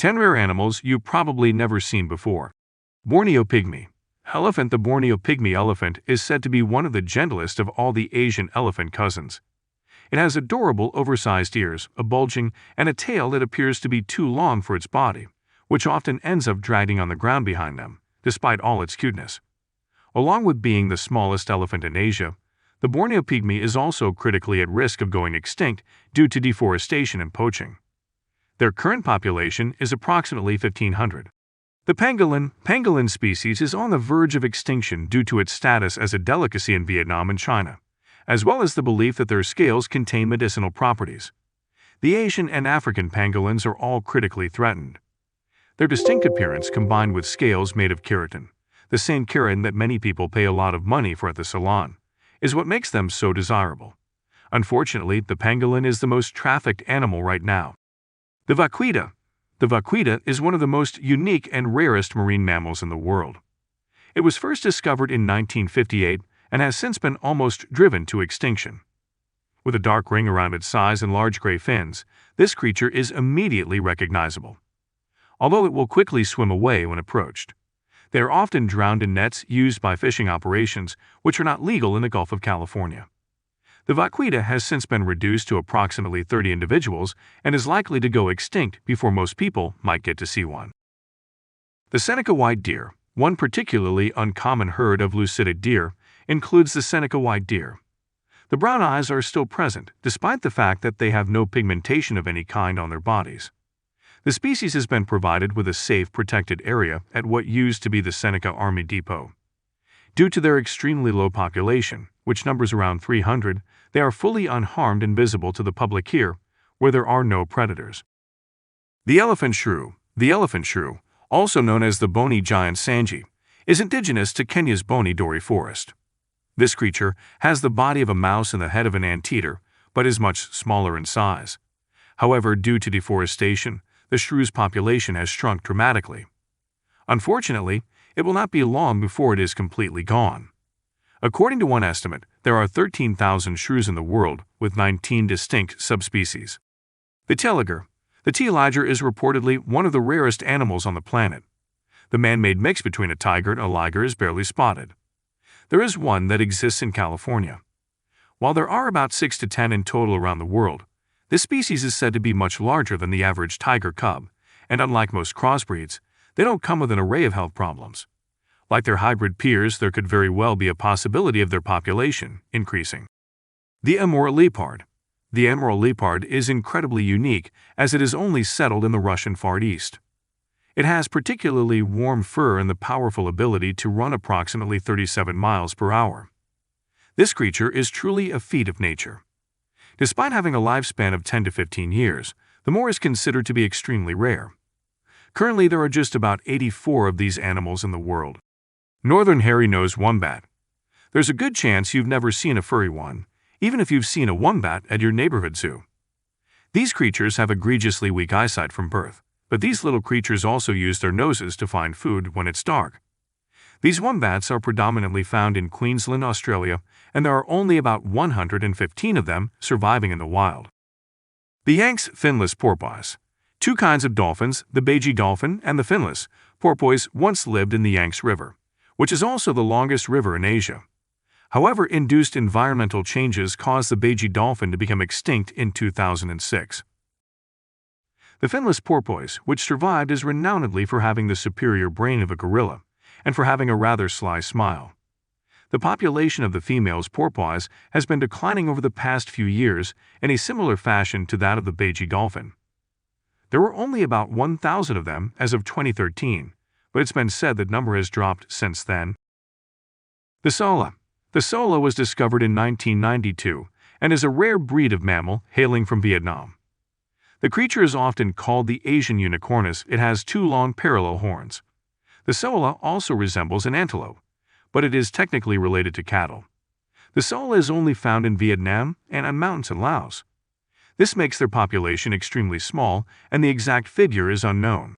10 rare animals you've probably never seen before. Borneo Pygmy elephant. The Borneo Pygmy elephant is said to be one of the gentlest of all the Asian elephant cousins. It has adorable oversized ears, a bulging, and a tail that appears to be too long for its body, which often ends up dragging on the ground behind them, despite all its cuteness. Along with being the smallest elephant in Asia, the Borneo Pygmy is also critically at risk of going extinct due to deforestation and poaching. Their current population is approximately 1,500. The pangolin species is on the verge of extinction due to its status as a delicacy in Vietnam and China, as well as the belief that their scales contain medicinal properties. The Asian and African pangolins are all critically threatened. Their distinct appearance, combined with scales made of keratin, the same keratin that many people pay a lot of money for at the salon, is what makes them so desirable. Unfortunately, the pangolin is the most trafficked animal right now. The vaquita. The vaquita is one of the most unique and rarest marine mammals in the world. It was first discovered in 1958 and has since been almost driven to extinction. With a dark ring around its sides and large gray fins, this creature is immediately recognizable, although it will quickly swim away when approached. They are often drowned in nets used by fishing operations, which are not legal in the Gulf of California. The vaquita has since been reduced to approximately 30 individuals and is likely to go extinct before most people might get to see one. The Senecawide deer, one particularly uncommon herd of lucided deer, includes the Senecawide deer. The brown eyes are still present, despite the fact that they have no pigmentation of any kind on their bodies. The species has been provided with a safe, protected area at what used to be the Seneca Army Depot. Due to their extremely low population, which numbers around 300, they are fully unharmed and visible to the public here, where there are no predators. The elephant shrew. The elephant shrew, also known as the bony giant sanji, is indigenous to Kenya's Boni Dori forest. This creature has the body of a mouse and the head of an anteater, but is much smaller in size. However, due to deforestation, the shrew's population has shrunk dramatically. Unfortunately, it will not be long before it is completely gone. According to one estimate, there are 13,000 shrews in the world, with 19 distinct subspecies. The Telliger. The Telliger is reportedly one of the rarest animals on the planet. The man-made mix between a tiger and a liger is barely spotted. There is one that exists in California. While there are about 6 to 10 in total around the world, this species is said to be much larger than the average tiger cub, and unlike most crossbreeds, they don't come with an array of health problems. Like their hybrid peers, there could very well be a possibility of their population increasing. The emerald leopard. The emerald leopard is incredibly unique as it is only settled in the Russian Far East. It has particularly warm fur and the powerful ability to run approximately 37 miles per hour. This creature is truly a feat of nature. Despite having a lifespan of 10 to 15 years, the moor is considered to be extremely rare. Currently, there are just about 84 of these animals in the world. Northern hairy-nosed wombat. There's a good chance you've never seen a furry one, even if you've seen a wombat at your neighborhood zoo. These creatures have egregiously weak eyesight from birth, but these little creatures also use their noses to find food when it's dark. These wombats are predominantly found in Queensland, Australia, and there are only about 115 of them surviving in the wild. The Yanks finless porpoise. Two kinds of dolphins, the Beige dolphin and the finless porpoise, once lived in the Yanks River, which is also the longest river in Asia. However, induced environmental changes caused the Beige dolphin to become extinct in 2006. The finless porpoise, which survived, is renownedly for having the superior brain of a gorilla and for having a rather sly smile. The population of the female's porpoise has been declining over the past few years in a similar fashion to that of the Beige dolphin. There were only about 1,000 of them as of 2013, but it's been said that number has dropped since then. The saola. The saola was discovered in 1992 and is a rare breed of mammal hailing from Vietnam. The creature is often called the Asian unicornus. It has 2 long parallel horns. The saola also resembles an antelope, but it is technically related to cattle. The saola is only found in Vietnam and on mountains in Laos. This makes their population extremely small, and the exact figure is unknown.